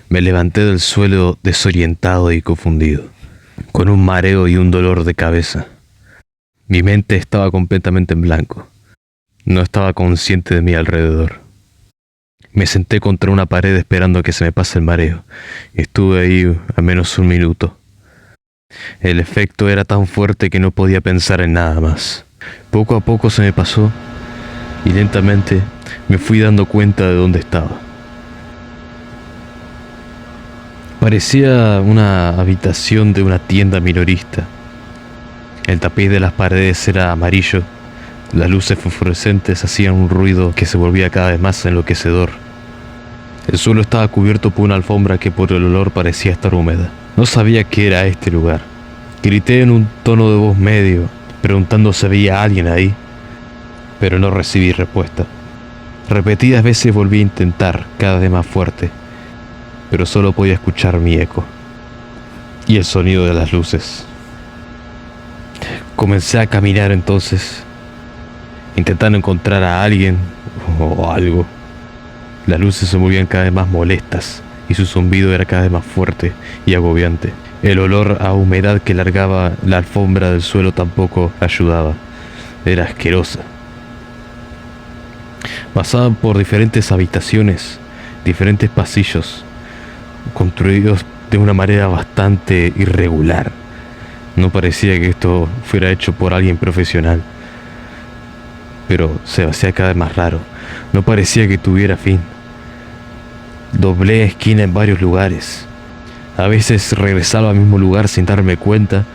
Me levanté del suelo desorientado y confundido, con un mareo y un dolor de cabeza. Mi mente estaba completamente en blanco. No estaba consciente de mi alrededor. Me senté contra una pared esperando a que se me pase el mareo. Estuve ahí al menos un minuto. El efecto era tan fuerte que no podía pensar en nada más. Poco a poco se me pasó y lentamente me fui dando cuenta de dónde estaba. Parecía una habitación de una tienda minorista. El tapiz de las paredes era amarillo. Las luces fosforescentes hacían un ruido que se volvía cada vez más enloquecedor. El suelo estaba cubierto por una alfombra que por el olor parecía estar húmeda. No sabía qué era este lugar. Grité en un tono de voz medio, preguntando si había alguien ahí, pero no recibí respuesta. Repetidas veces volví a intentar, cada vez más fuerte, pero solo podía escuchar mi eco y el sonido de las luces. Comencé a caminar entonces, intentando encontrar a alguien o algo. Las luces se volvían cada vez más molestas y su zumbido era cada vez más fuerte y agobiante. El olor a humedad que largaba la alfombra del suelo tampoco ayudaba. Era asquerosa. Pasaba por diferentes habitaciones, diferentes pasillos, construidos de una manera bastante irregular. No parecía que esto fuera hecho por alguien profesional, pero se hacía cada vez más raro. No parecía que tuviera fin. Doblé esquina en varios lugares. A veces regresaba al mismo lugar sin darme cuenta,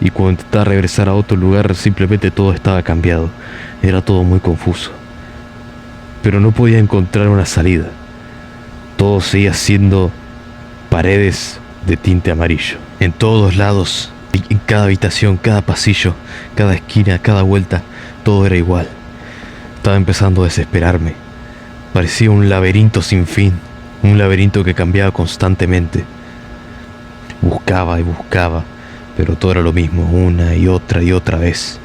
y cuando intentaba regresar a otro lugar simplemente todo estaba cambiado. Era todo muy confuso. Pero no podía encontrar una salida. Todo seguía siendo paredes de tinte amarillo. En todos lados, en cada habitación, cada pasillo, cada esquina, cada vuelta, todo era igual. Estaba empezando a desesperarme. Parecía un laberinto sin fin, un laberinto que cambiaba constantemente. Buscaba y buscaba, pero todo era lo mismo, una y otra vez.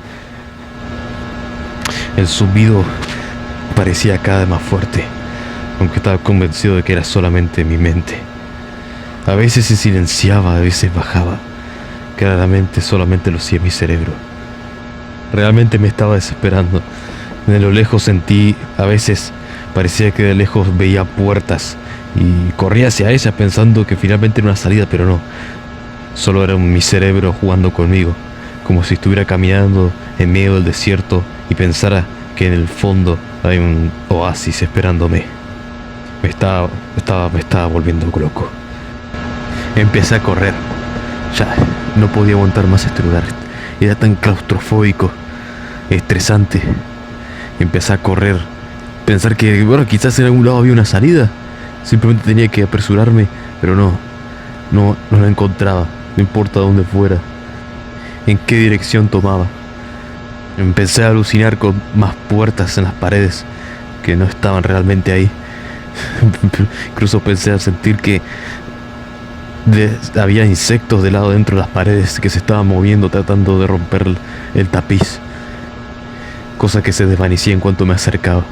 El zumbido parecía cada vez más fuerte, aunque estaba convencido de que era solamente mi mente. A veces se silenciaba, a veces bajaba. Claramente solamente lo hacía mi cerebro. Realmente me estaba desesperando. De lo lejos sentí, a veces parecía que de lejos veía puertas y corría hacia ellas pensando que finalmente era una salida, pero no. Solo era mi cerebro jugando conmigo, como si estuviera caminando en medio del desierto y pensara que en el fondo hay un oasis esperándome. Me estaba volviendo loco. Empecé a correr. Ya no podía aguantar más este lugar. Era tan claustrofóbico, estresante. Empecé a correr, pensar que, bueno, quizás en algún lado había una salida. Simplemente tenía que apresurarme, pero no la encontraba. No importa dónde fuera, en qué dirección tomaba. Empecé a alucinar con más puertas en las paredes que no estaban realmente ahí. Incluso pensé a sentir que había insectos de lado dentro de las paredes que se estaban moviendo tratando de romper el tapiz, cosa que se desvanecía en cuanto me acercaba.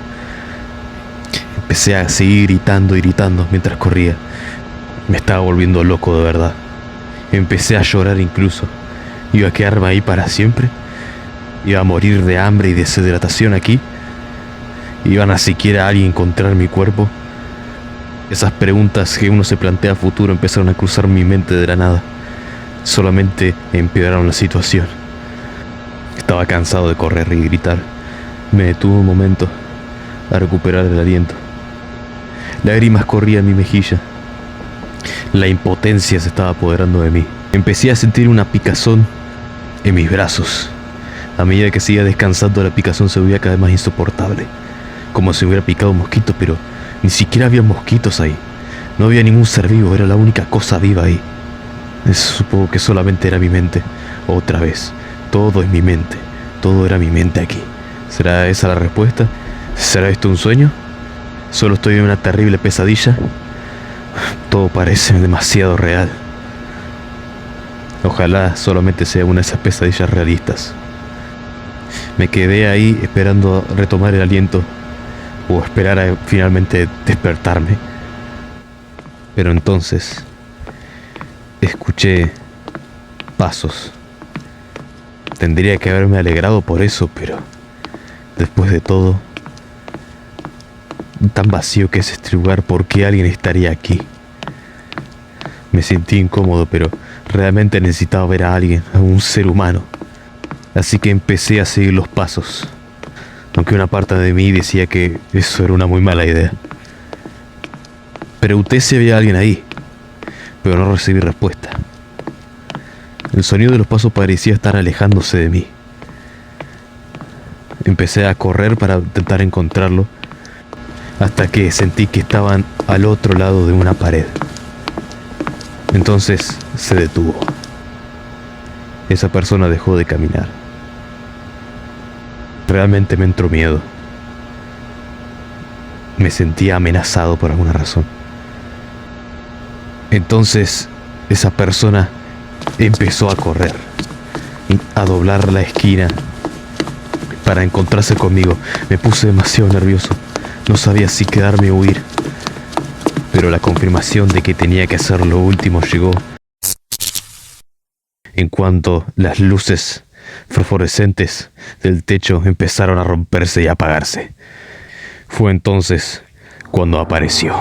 Empecé a seguir gritando y gritando mientras corría. Me estaba volviendo loco de verdad. Empecé a llorar incluso. ¿Iba a quedarme ahí para siempre? ¿Iba a morir de hambre y deshidratación aquí? ¿Iban a siquiera alguien encontrar mi cuerpo? Esas preguntas que uno se plantea a futuro empezaron a cruzar mi mente de la nada. Solamente empeoraron la situación. Estaba cansado de correr y gritar. Me detuve un momento a recuperar el aliento. Lágrimas corrían en mi mejilla. La impotencia se estaba apoderando de mí. Empecé a sentir una picazón en mis brazos. A medida que seguía descansando, la picazón se volvía cada vez más insoportable. Como si hubiera picado un mosquito, pero ni siquiera había mosquitos ahí. No había ningún ser vivo, era la única cosa viva ahí. Supongo que solamente era mi mente. Otra vez, todo es mi mente. Todo era mi mente aquí. ¿Será esa la respuesta? ¿Será esto un sueño? ¿Solo estoy en una terrible pesadilla? Todo parece demasiado real. Ojalá solamente sea una de esas pesadillas realistas. Me quedé ahí esperando retomar el aliento o esperar a finalmente despertarme. Pero entonces escuché pasos. Tendría que haberme alegrado por eso, pero después de todo, tan vacío que es este lugar, ¿por qué alguien estaría aquí? Me sentí incómodo, pero realmente necesitaba ver a alguien, a un ser humano. Así que empecé a seguir los pasos, aunque una parte de mí decía que eso era una muy mala idea. Pregunté si había alguien ahí, pero no recibí respuesta. El sonido de los pasos parecía estar alejándose de mí. Empecé a correr para intentar encontrarlo, hasta que sentí que estaban al otro lado de una pared. Entonces se detuvo. Esa persona dejó de caminar. Realmente me entró miedo. Me sentía amenazado por alguna razón. Entonces esa persona empezó a correr, a doblar la esquina para encontrarse conmigo. Me puse demasiado nervioso. No sabía si quedarme o huir. Pero la confirmación de que tenía que hacer lo último llegó en cuanto las luces fosforescentes del techo empezaron a romperse y apagarse. Fue entonces cuando apareció.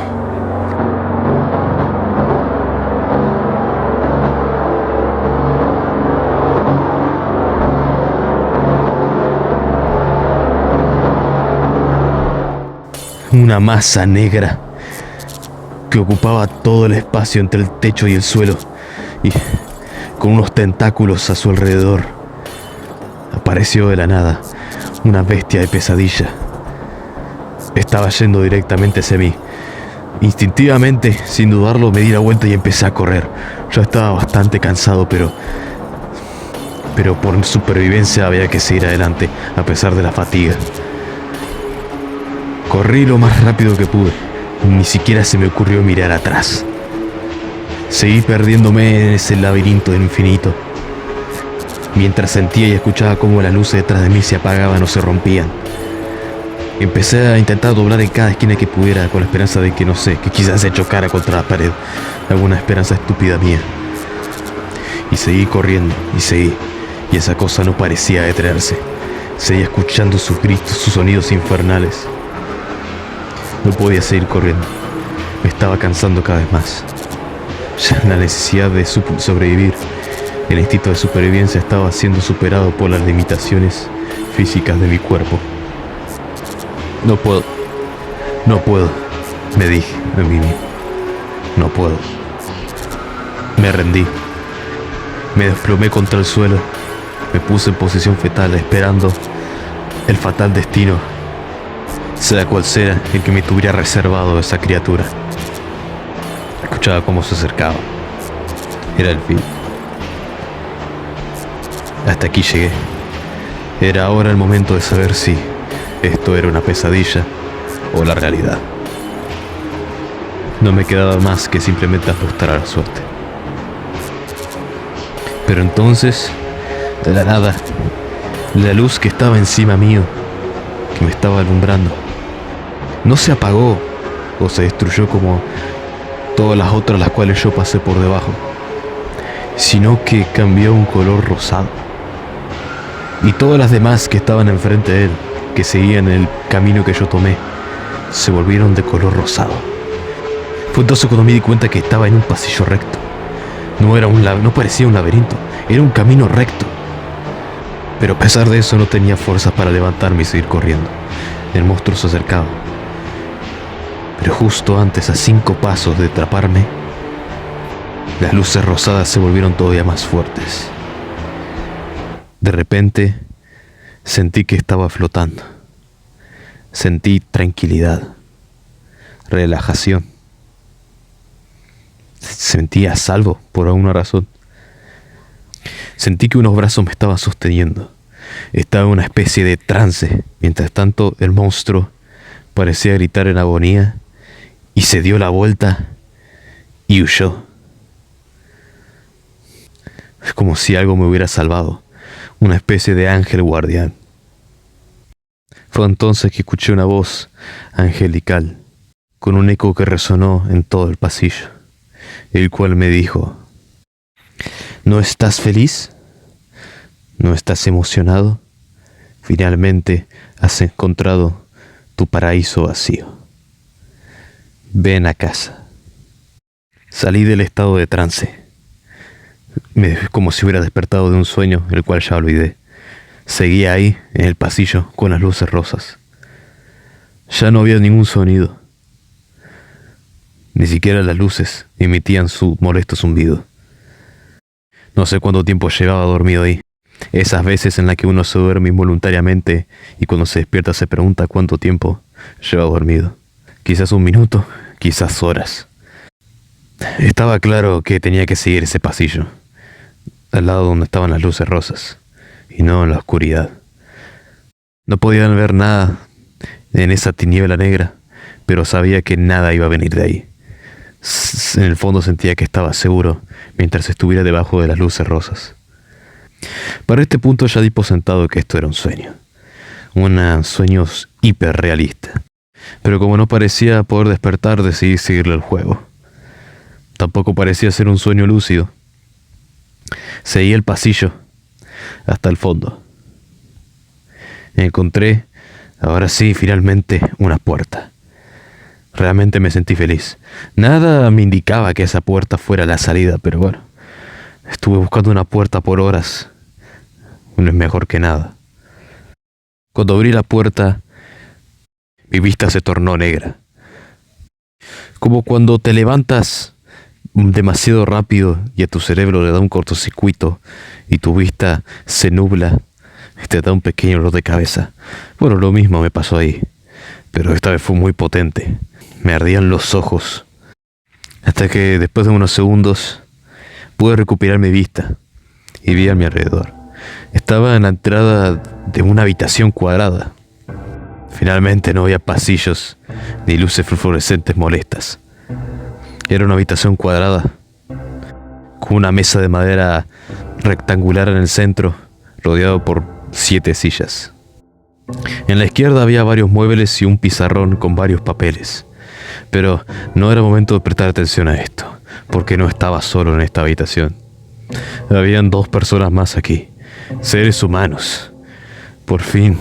Una masa negra que ocupaba todo el espacio entre el techo y el suelo, y con unos tentáculos a su alrededor. Apareció de la nada, una bestia de pesadilla. Estaba yendo directamente hacia mí. Instintivamente, sin dudarlo, me di la vuelta y empecé a correr. Yo estaba bastante cansado, pero por supervivencia había que seguir adelante, a pesar de la fatiga. Corrí lo más rápido que pude. Ni siquiera se me ocurrió mirar atrás. Seguí perdiéndome en ese laberinto del infinito, mientras sentía y escuchaba cómo las luces detrás de mí se apagaban o se rompían. Empecé a intentar doblar en cada esquina que pudiera, con la esperanza de que, no sé, que quizás se chocara contra la pared. Alguna esperanza estúpida mía. Y seguí corriendo, y esa cosa no parecía detenerse. Seguía escuchando sus gritos, sus sonidos infernales. No podía seguir corriendo. Me estaba cansando cada vez más. Ya la necesidad de sobrevivir, el instinto de supervivencia estaba siendo superado por las limitaciones físicas de mi cuerpo. No puedo, me dije a mí mismo. No puedo. Me rendí. Me desplomé contra el suelo. Me puse en posición fetal, esperando el fatal destino, sea cual sea el que me tuviera reservado esa criatura. Escuchaba cómo se acercaba. Era el fin. Hasta aquí llegué. Era ahora el momento de saber si esto era una pesadilla o la realidad. No me quedaba más que simplemente apostar a la suerte. Pero entonces, de la nada, la luz que estaba encima mío, que me estaba alumbrando, no se apagó o se destruyó como todas las otras las cuales yo pasé por debajo, sino que cambió un color rosado. Y todas las demás que estaban enfrente de él, que seguían el camino que yo tomé, se volvieron de color rosado. Fue entonces cuando me di cuenta que estaba en un pasillo recto. No parecía un laberinto, era un camino recto. Pero a pesar de eso no tenía fuerzas para levantarme y seguir corriendo. El monstruo se acercaba. Pero justo antes, a 5 pasos de atraparme, las luces rosadas se volvieron todavía más fuertes. De repente, sentí que estaba flotando. Sentí tranquilidad, relajación. Sentí a salvo por alguna razón. Sentí que unos brazos me estaban sosteniendo. Estaba en una especie de trance. Mientras tanto, el monstruo parecía gritar en agonía y se dio la vuelta y huyó. Es como si algo me hubiera salvado. Una especie de ángel guardián. Fue entonces que escuché una voz angelical, con un eco que resonó en todo el pasillo. el cual me dijo: ¿no estás feliz? ¿No estás emocionado? Finalmente has encontrado tu paraíso vacío. Ven a casa. Salí del estado de trance, como si hubiera despertado de un sueño, el cual ya olvidé. Seguía ahí, en el pasillo, con las luces rosas. Ya no había ningún sonido. Ni siquiera las luces emitían su molesto zumbido. No sé cuánto tiempo llevaba dormido ahí. Esas veces en las que uno se duerme involuntariamente y cuando se despierta se pregunta cuánto tiempo lleva dormido. Quizás un minuto, quizás horas. Estaba claro que tenía que seguir ese pasillo, al lado donde estaban las luces rosas, y no en la oscuridad. No podía ver nada en esa tiniebla negra, pero sabía que nada iba a venir de ahí. En el fondo sentía que estaba seguro mientras estuviera debajo de las luces rosas. Para este punto ya di por sentado que esto era un sueño. Un sueño hiperrealista. Pero como no parecía poder despertar, decidí seguirle el juego. Tampoco parecía ser un sueño lúcido. Seguí el pasillo hasta el fondo. Encontré, ahora sí, finalmente, una puerta. Realmente me sentí feliz. Nada me indicaba que esa puerta fuera la salida, pero bueno, estuve buscando una puerta por horas. No es mejor que nada. Cuando abrí la puerta, mi vista se tornó negra. Como cuando te levantas demasiado rápido y a tu cerebro le da un cortocircuito y tu vista se nubla y te da un pequeño dolor de cabeza. Bueno, lo mismo me pasó ahí, pero esta vez fue muy potente. Me ardían los ojos, hasta que después de unos segundos pude recuperar mi vista y vi a mi alrededor. Estaba en la entrada de una habitación cuadrada. Finalmente no había pasillos ni luces fluorescentes molestas. Era una habitación cuadrada, con una mesa de madera rectangular en el centro, rodeado por 7 sillas. En la izquierda había varios muebles y un pizarrón con varios papeles. Pero no era momento de prestar atención a esto, porque no estaba solo en esta habitación. Habían 2 personas más aquí, seres humanos. Por fin.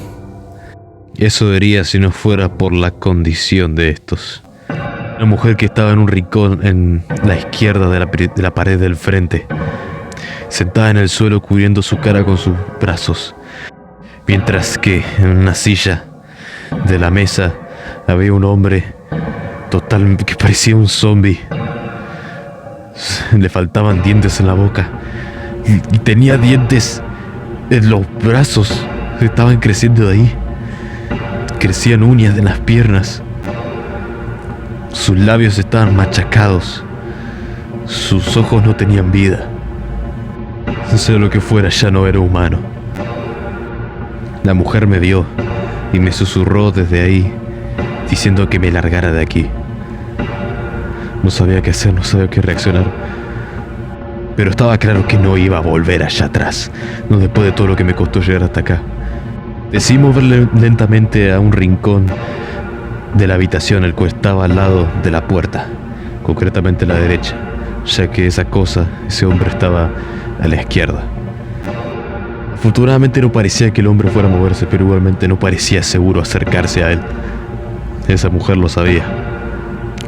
Eso diría si no fuera por la condición de estos. Una mujer que estaba en un rincón en la izquierda de la pared del frente, sentada en el suelo cubriendo su cara con sus brazos, mientras que en una silla de la mesa había un hombre total que parecía un zombie. Le faltaban dientes en la boca y tenía dientes en los brazos, estaban creciendo de ahí. Crecían uñas en las piernas. Sus labios estaban machacados. Sus ojos no tenían vida. Sea lo que fuera, ya no era humano. La mujer me vio y me susurró desde ahí, diciendo que me largara de aquí. No sabía qué hacer, no sabía qué reaccionar. Pero estaba claro que no iba a volver allá atrás, no después de todo lo que me costó llegar hasta acá. Decidí moverle lentamente a un rincón de la habitación, el cual estaba al lado de la puerta, concretamente a la derecha, ya que ese hombre estaba a la izquierda. Afortunadamente no parecía que el hombre fuera a moverse, pero igualmente no parecía seguro acercarse a él. Esa mujer lo sabía.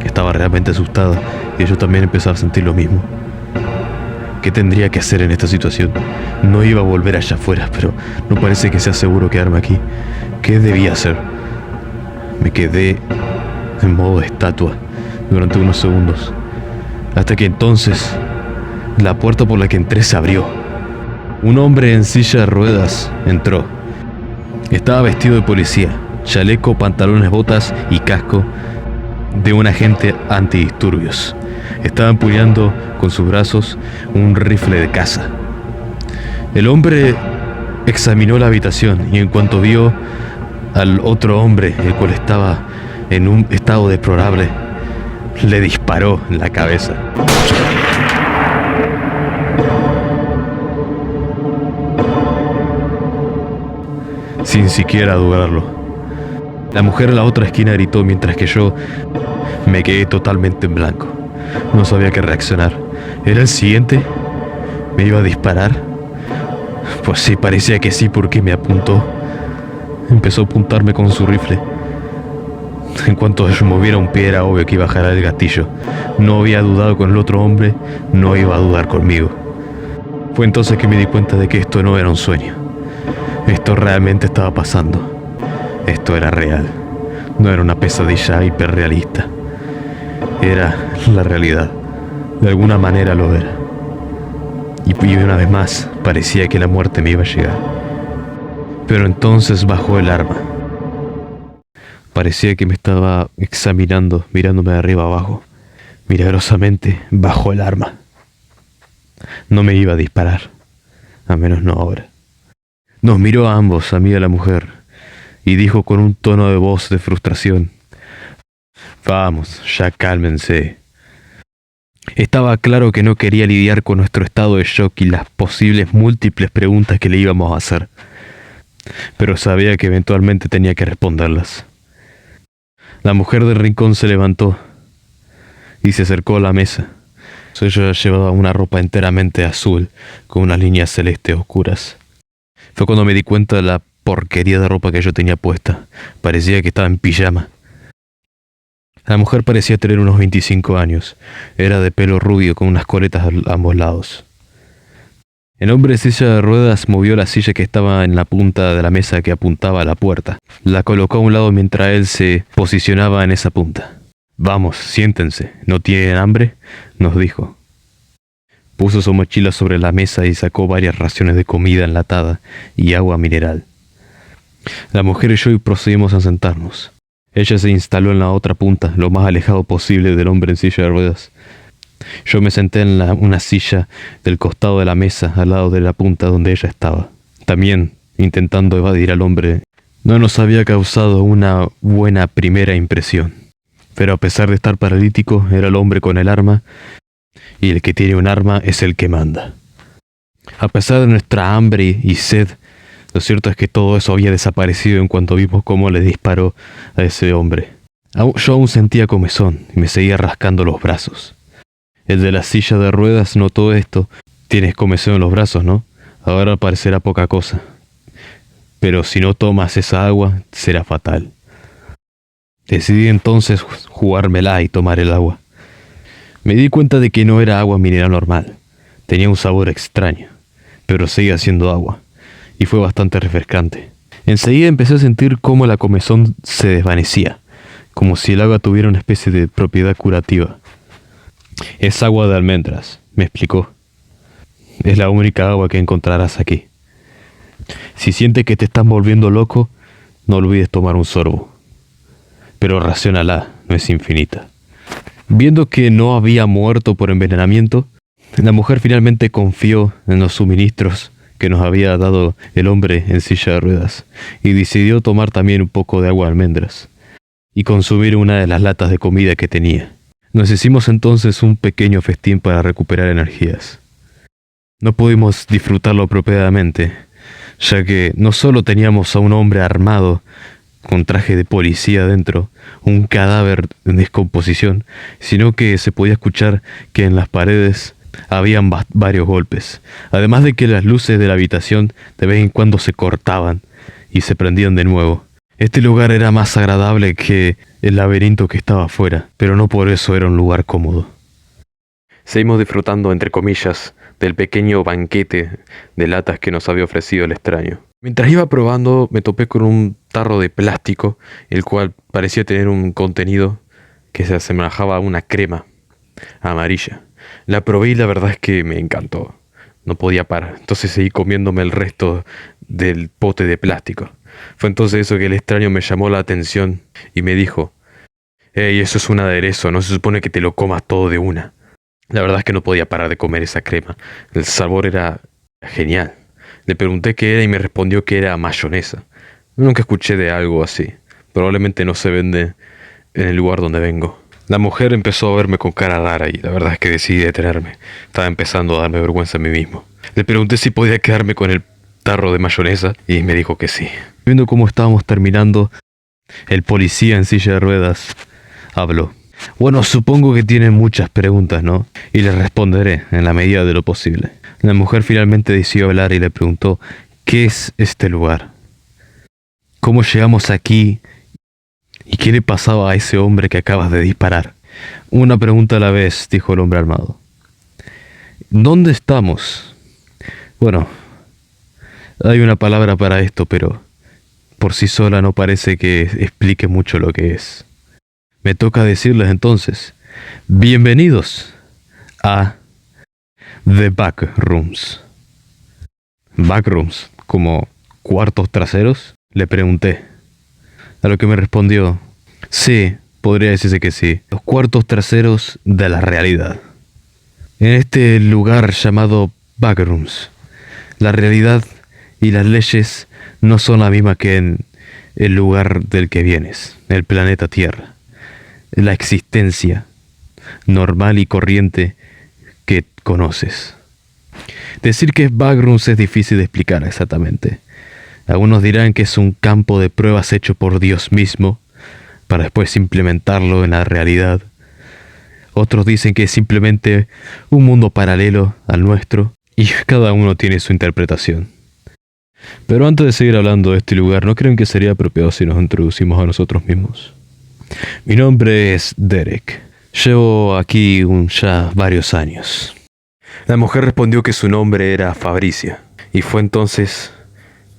Estaba realmente asustada y yo también empezaba a sentir lo mismo. ¿Qué tendría que hacer en esta situación? No iba a volver allá afuera, pero no parece que sea seguro quedarme aquí. ¿Qué debía hacer? Me quedé en modo de estatua durante unos segundos, hasta que entonces la puerta por la que entré se abrió. Un hombre en silla de ruedas entró. Estaba vestido de policía, chaleco, pantalones, botas y casco de un agente antidisturbios. Estaba empuñando con sus brazos un rifle de caza. El hombre examinó la habitación y en cuanto vio al otro hombre, el cual estaba en un estado deplorable, le disparó en la cabeza. Sin siquiera dudarlo. La mujer en la otra esquina gritó mientras que yo me quedé totalmente en blanco. No sabía qué reaccionar. ¿Era el siguiente? ¿Me iba a disparar? Pues sí, parecía que sí, porque me apuntó. Empezó a apuntarme con su rifle. En cuanto yo moviera un pie era obvio que iba a jalar el gatillo. No había dudado con el otro hombre, no iba a dudar conmigo. Fue entonces que me di cuenta de que esto no era un sueño. Esto realmente estaba pasando. Esto era real. No era una pesadilla hiperrealista. Era la realidad. De alguna manera lo era. Y una vez más parecía que la muerte me iba a llegar. Pero entonces bajó el arma. Parecía que me estaba examinando, mirándome de arriba abajo. Milagrosamente bajó el arma. No me iba a disparar, a menos no ahora. Nos miró a ambos, a mí y a la mujer, y dijo con un tono de voz de frustración: «Vamos, ya cálmense». Estaba claro que no quería lidiar con nuestro estado de shock y las posibles múltiples preguntas que le íbamos a hacer, pero sabía que eventualmente tenía que responderlas. La mujer del rincón se levantó y se acercó a la mesa. Ella llevaba una ropa enteramente azul con unas líneas celestes oscuras. Fue cuando me di cuenta de la porquería de ropa que yo tenía puesta. Parecía que estaba en pijama. La mujer parecía tener unos 25 años. Era de pelo rubio con unas coletas a ambos lados. El hombre de silla de ruedas movió la silla que estaba en la punta de la mesa que apuntaba a la puerta. La colocó a un lado mientras él se posicionaba en esa punta. «Vamos, siéntense. ¿No tienen hambre?», nos dijo. Puso su mochila sobre la mesa y sacó varias raciones de comida enlatada y agua mineral. La mujer y yo procedimos a sentarnos. Ella se instaló en la otra punta, lo más alejado posible del hombre en silla de ruedas. Yo me senté en una silla del costado de la mesa, al lado de la punta donde ella estaba. También, intentando evadir al hombre, no nos había causado una buena primera impresión. Pero a pesar de estar paralítico, era el hombre con el arma, y el que tiene un arma es el que manda. A pesar de nuestra hambre y sed, lo cierto es que todo eso había desaparecido en cuanto vimos cómo le disparó a ese hombre. Yo aún sentía comezón y me seguía rascando los brazos. El de la silla de ruedas notó esto. «Tienes comezón en los brazos, ¿no? Ahora parecerá poca cosa. Pero si no tomas esa agua, será fatal». Decidí entonces jugármela y tomar el agua. Me di cuenta de que no era agua mineral normal. Tenía un sabor extraño, pero seguía siendo agua, y fue bastante refrescante. Enseguida empecé a sentir cómo la comezón se desvanecía, como si el agua tuviera una especie de propiedad curativa. «Es agua de almendras», me explicó. «Es la única agua que encontrarás aquí. Si sientes que te estás volviendo loco, no olvides tomar un sorbo. Pero raciónala, no es infinita». Viendo que no había muerto por envenenamiento, la mujer finalmente confió en los suministros que nos había dado el hombre en silla de ruedas y decidió tomar también un poco de agua de almendras y consumir una de las latas de comida que tenía. Nos hicimos entonces un pequeño festín para recuperar energías. No pudimos disfrutarlo apropiadamente, ya que no solo teníamos a un hombre armado con traje de policía dentro, un cadáver en descomposición, sino que se podía escuchar que en las paredes habían varios golpes, además de que las luces de la habitación de vez en cuando se cortaban y se prendían de nuevo. Este lugar era más agradable que el laberinto que estaba afuera, pero no por eso era un lugar cómodo. Seguimos disfrutando, entre comillas, del pequeño banquete de latas que nos había ofrecido el extraño. Mientras iba probando, me topé con un tarro de plástico, el cual parecía tener un contenido que se asemejaba a una crema amarilla. La probé y la verdad es que me encantó. No podía parar, entonces seguí comiéndome el resto del pote de plástico. Fue entonces eso que el extraño me llamó la atención y me dijo: «Hey, eso es un aderezo, no se supone que te lo comas todo de una». La verdad es que no podía parar de comer esa crema. El sabor era genial. Le pregunté qué era y me respondió que era mayonesa. Nunca escuché de algo así. Probablemente no se vende en el lugar donde vengo. La mujer empezó a verme con cara rara y la verdad es que decidí detenerme. Estaba empezando a darme vergüenza a mí mismo. Le pregunté si podía quedarme con el tarro de mayonesa y me dijo que sí. Viendo cómo estábamos terminando, el policía en silla de ruedas habló. Bueno, supongo que tienen muchas preguntas, ¿no? Y les responderé en la medida de lo posible. La mujer finalmente decidió hablar y le preguntó, ¿qué es este lugar? ¿Cómo llegamos aquí? ¿Y qué le pasaba a ese hombre que acabas de disparar? Una pregunta a la vez, dijo el hombre armado. ¿Dónde estamos? Bueno, hay una palabra para esto, pero por sí sola no parece que explique mucho lo que es. Me toca decirles entonces, bienvenidos a The Backrooms. ¿Backrooms? ¿Como cuartos traseros? Le pregunté. A lo que me respondió, sí, podría decirse que sí. Los cuartos traseros de la realidad. En este lugar llamado Backrooms, la realidad y las leyes no son la misma que en el lugar del que vienes, el planeta Tierra. La existencia normal y corriente que conoces. Decir que es Backrooms es difícil de explicar exactamente. Algunos dirán que es un campo de pruebas hecho por Dios mismo, para después implementarlo en la realidad. Otros dicen que es simplemente un mundo paralelo al nuestro, y cada uno tiene su interpretación. Pero antes de seguir hablando de este lugar, ¿no creen que sería apropiado si nos introducimos a nosotros mismos? Mi nombre es Derek. Llevo aquí ya varios años. La mujer respondió que su nombre era Fabricia, y fue entonces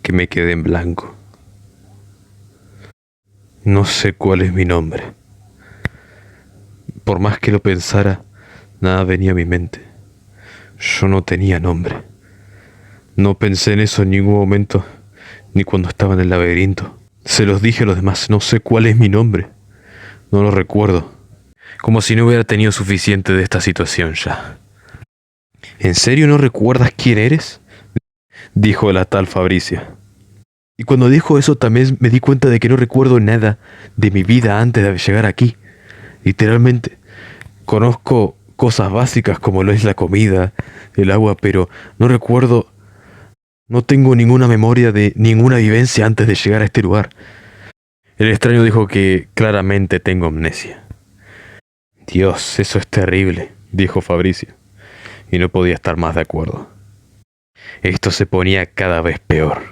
que me quedé en blanco. No sé cuál es mi nombre. Por más que lo pensara, nada venía a mi mente. Yo no tenía nombre. No pensé en eso en ningún momento, ni cuando estaba en el laberinto. Se los dije a los demás, no sé cuál es mi nombre. No lo recuerdo. Como si no hubiera tenido suficiente de esta situación ya. ¿En serio no recuerdas quién eres? Dijo la tal Fabricia. Y cuando dijo eso también me di cuenta de que no recuerdo nada de mi vida antes de llegar aquí. Literalmente, conozco cosas básicas como lo es la comida, el agua, pero no tengo ninguna memoria de ninguna vivencia antes de llegar a este lugar. El extraño dijo que claramente tengo amnesia. Dios, eso es terrible, dijo Fabricio, y no podía estar más de acuerdo. Esto se ponía cada vez peor.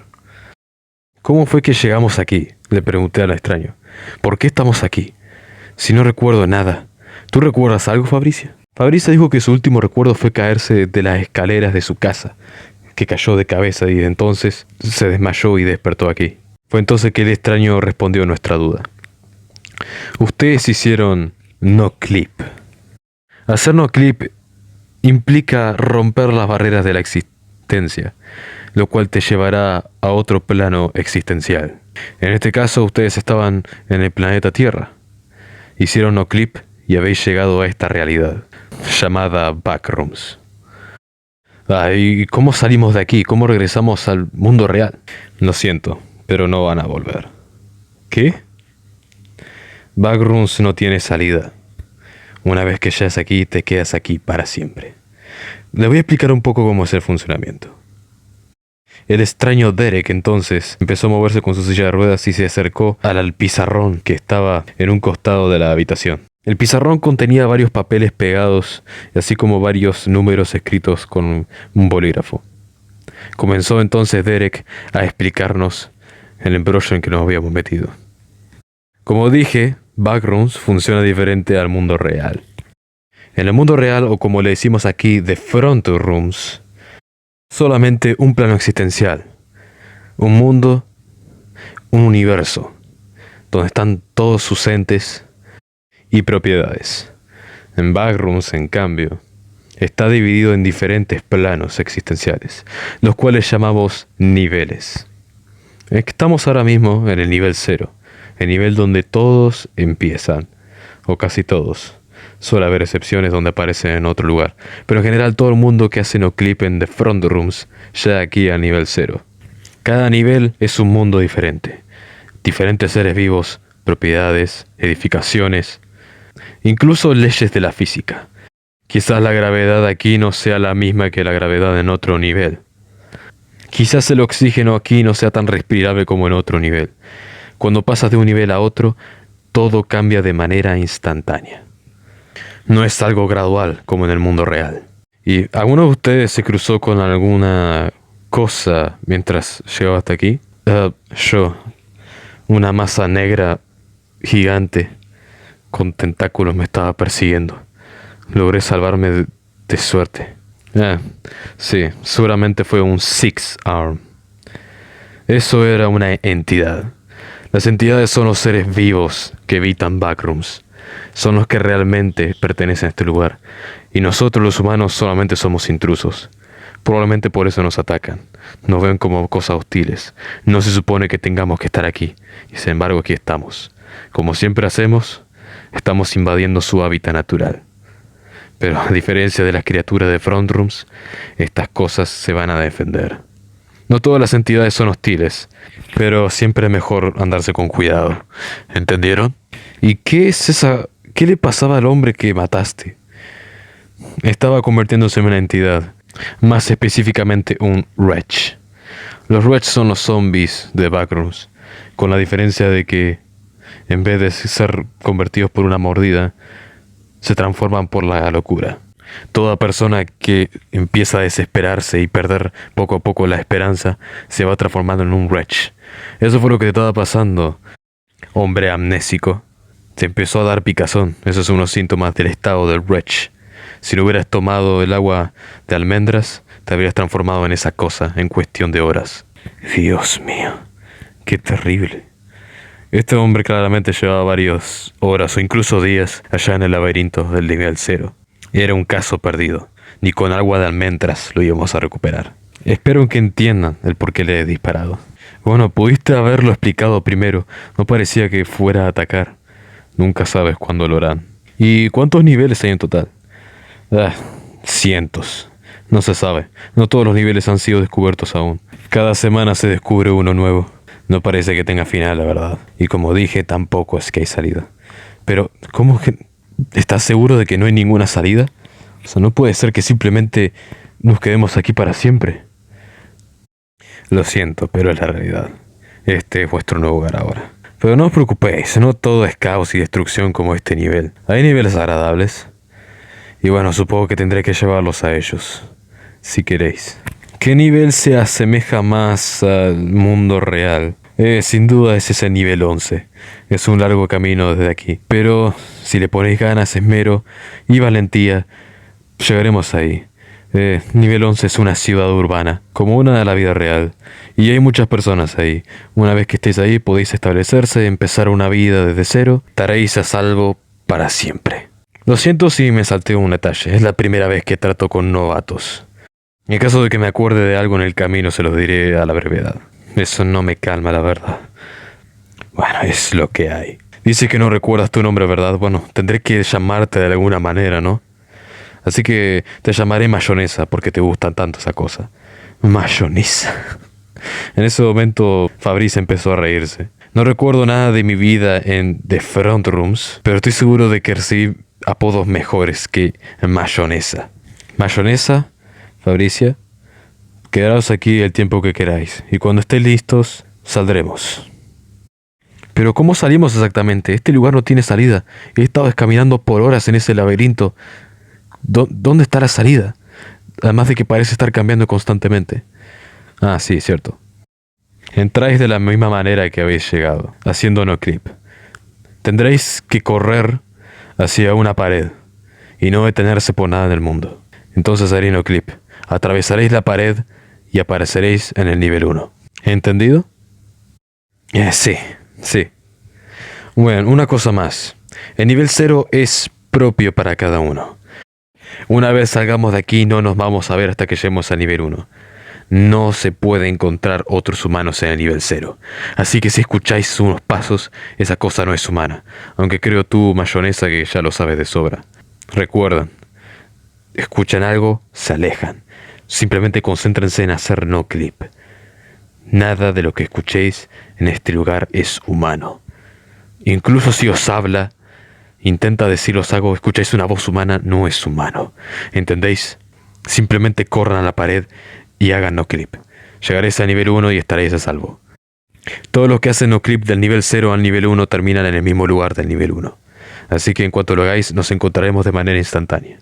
¿Cómo fue que llegamos aquí?, le pregunté al extraño. ¿Por qué estamos aquí? Si no recuerdo nada. ¿Tú recuerdas algo, Fabricio? Fabricio dijo que su último recuerdo fue caerse de las escaleras de su casa, que cayó de cabeza y de entonces se desmayó y despertó aquí. Fue entonces que el extraño respondió a nuestra duda. Ustedes hicieron no clip. Hacer no clip implica romper las barreras de la existencia, lo cual te llevará a otro plano existencial. En este caso, ustedes estaban en el planeta Tierra. Hicieron no clip y habéis llegado a esta realidad, llamada Backrooms. ¿Y cómo salimos de aquí? ¿Cómo regresamos al mundo real? Lo siento, pero no van a volver. ¿Qué? Backrooms no tiene salida. Una vez que llegas aquí, te quedas aquí para siempre. Le voy a explicar un poco cómo es el funcionamiento. El extraño Derek entonces empezó a moverse con su silla de ruedas y se acercó al pizarrón que estaba en un costado de la habitación. El pizarrón contenía varios papeles pegados, así como varios números escritos con un bolígrafo. Comenzó entonces Derek a explicarnos el embrollo en que nos habíamos metido. Como dije, Backrooms funciona diferente al mundo real. En el mundo real, o como le decimos aquí, The Front Rooms, solamente un plano existencial, un mundo, un universo, donde están todos sus entes y propiedades. En Backrooms, en cambio, está dividido en diferentes planos existenciales, los cuales llamamos niveles. Estamos ahora mismo en el nivel 0, el nivel donde todos empiezan, o casi todos. Suele haber excepciones donde aparecen en otro lugar, pero en general todo el mundo que hace no clip en The Front Rooms llega aquí al nivel 0. Cada nivel es un mundo diferente. Diferentes seres vivos, propiedades, edificaciones, incluso leyes de la física. Quizás la gravedad aquí no sea la misma que la gravedad en otro nivel. Quizás el oxígeno aquí no sea tan respirable como en otro nivel. Cuando pasas de un nivel a otro, todo cambia de manera instantánea. No es algo gradual como en el mundo real. ¿Y alguno de ustedes se cruzó con alguna cosa mientras llegaba hasta aquí? Yo. Una masa negra gigante con tentáculos me estaba persiguiendo. Logré salvarme de suerte. Sí, seguramente fue un Six Arm. Eso era una entidad. Las entidades son los seres vivos que habitan Backrooms. Son los que realmente pertenecen a este lugar. Y nosotros los humanos solamente somos intrusos. Probablemente por eso nos atacan. Nos ven como cosas hostiles. No se supone que tengamos que estar aquí. Y sin embargo aquí estamos. Como siempre hacemos, estamos invadiendo su hábitat natural. Pero a diferencia de las criaturas de Front Rooms, estas cosas se van a defender. No todas las entidades son hostiles, pero siempre es mejor andarse con cuidado. ¿Entendieron? ¿Y qué es esa? ¿Qué le pasaba al hombre que mataste? Estaba convirtiéndose en una entidad, más específicamente un Wretch. Los Wretch son los zombies de Backrooms, con la diferencia de que, en vez de ser convertidos por una mordida, se transforman por la locura. Toda persona que empieza a desesperarse y perder poco a poco la esperanza se va transformando en un Wretch. Eso fue lo que te estaba pasando, hombre amnésico. Te empezó a dar picazón. Esos son unos síntomas del estado del Wretch. Si no hubieras tomado el agua de almendras, te habrías transformado en esa cosa en cuestión de horas. Dios mío, qué terrible. Este hombre claramente llevaba varias horas o incluso días allá en el laberinto del nivel 0. Y era un caso perdido. Ni con agua de almendras lo íbamos a recuperar. Espero que entiendan el por qué le he disparado. Bueno, pudiste haberlo explicado primero. No parecía que fuera a atacar. Nunca sabes cuándo lo harán. ¿Y cuántos niveles hay en total? Cientos. No se sabe. No todos los niveles han sido descubiertos aún. Cada semana se descubre uno nuevo. No parece que tenga final, la verdad. Y como dije, tampoco es que hay salida. Pero, ¿cómo que? ¿Estás seguro de que no hay ninguna salida? O sea, no puede ser que simplemente nos quedemos aquí para siempre. Lo siento, pero es la realidad. Este es vuestro nuevo hogar ahora. Pero no os preocupéis, no todo es caos y destrucción como este nivel. Hay niveles agradables. Y bueno, supongo que tendré que llevarlos a ellos, si queréis. ¿Qué nivel se asemeja más al mundo real? Sin duda es ese nivel 11. Es un largo camino desde aquí. Pero si le ponéis ganas, esmero y valentía, llegaremos ahí. Nivel 11 es una ciudad urbana, como una de la vida real. Y hay muchas personas ahí. Una vez que estéis ahí podéis establecerse, empezar una vida desde cero. Estaréis a salvo para siempre. Lo siento si me salté un detalle. Es la primera vez que trato con novatos. En caso de que me acuerde de algo en el camino, se los diré a la brevedad. Eso no me calma, la verdad. Bueno, es lo que hay. Dice que no recuerdas tu nombre, ¿verdad? Bueno, tendré que llamarte de alguna manera, ¿no? Así que te llamaré Mayonesa porque te gustan tanto esa cosa. Mayonesa. En ese momento, Fabrice empezó a reírse. No recuerdo nada de mi vida en The Front Rooms, pero estoy seguro de que recibí apodos mejores que Mayonesa. Mayonesa, Fabricia, quedaos aquí el tiempo que queráis, y cuando estéis listos, saldremos. Pero ¿cómo salimos exactamente? Este lugar no tiene salida. He estado escaminando por horas en ese laberinto. ¿Dónde está la salida? Además de que parece estar cambiando constantemente. Ah, sí, cierto. Entráis de la misma manera que habéis llegado, haciendo no clip. Tendréis que correr hacia una pared y no detenerse por nada en el mundo. Entonces haré no clip. Atravesaréis la pared y apareceréis en el nivel 1. ¿Entendido? Sí. Bueno, una cosa más. El nivel 0 es propio para cada uno. Una vez salgamos de aquí no nos vamos a ver hasta que lleguemos al nivel 1. No se puede encontrar otros humanos en el nivel 0. Así que si escucháis unos pasos, esa cosa no es humana. Aunque creo tú, Mayonesa, que ya lo sabes de sobra. Recuerdan, escuchan algo, se alejan. Simplemente concéntrense en hacer no clip. Nada de lo que escuchéis en este lugar es humano. Incluso si os habla, intenta deciros algo, escucháis una voz humana, no es humano. ¿Entendéis? Simplemente corran a la pared y hagan no clip. Llegaréis al nivel 1 y estaréis a salvo. Todos los que hacen no clip del nivel 0 al nivel 1 terminan en el mismo lugar del nivel 1. Así que en cuanto lo hagáis, nos encontraremos de manera instantánea.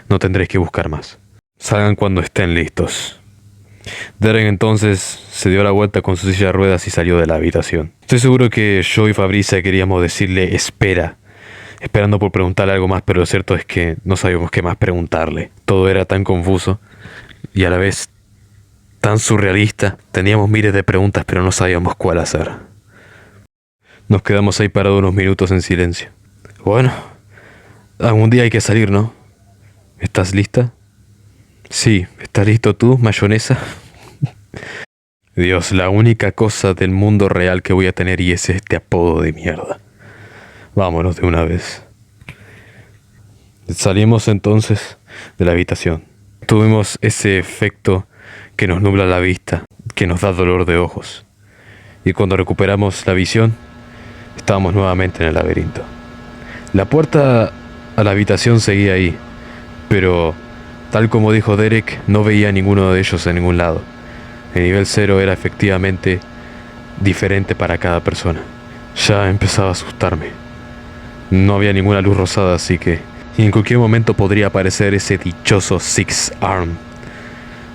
No tendréis que buscar más. Salgan cuando estén listos. Derek entonces se dio la vuelta con su silla de ruedas y salió de la habitación. Estoy seguro que yo y Fabrizia queríamos decirle espera, esperando por preguntarle algo más, pero lo cierto es que no sabíamos qué más preguntarle. Todo era tan confuso y a la vez tan surrealista. Teníamos miles de preguntas, pero no sabíamos cuál hacer. Nos quedamos ahí parados unos minutos en silencio. Bueno, algún día hay que salir, ¿no? ¿Estás lista? Sí, ¿estás listo tú, mayonesa? Dios, la única cosa del mundo real que voy a tener y es este apodo de mierda. Vámonos de una vez. Salimos entonces de la habitación. Tuvimos ese efecto que nos nubla la vista, que nos da dolor de ojos. Y cuando recuperamos la visión, estábamos nuevamente en el laberinto. La puerta a la habitación seguía ahí, pero tal como dijo Derek, no veía a ninguno de ellos en ningún lado. El nivel 0 era efectivamente diferente para cada persona. Ya empezaba a asustarme. No había ninguna luz rosada, así que en cualquier momento podría aparecer ese dichoso Six Arm.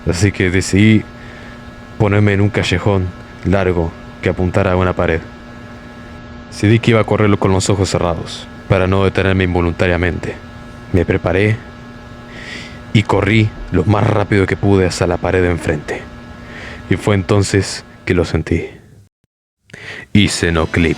Así que decidí ponerme en un callejón largo que apuntara a una pared. Decidí que iba a correrlo con los ojos cerrados, para no detenerme involuntariamente. Me preparé y corrí lo más rápido que pude hacia la pared de enfrente. Y fue entonces que lo sentí. Hice no clip.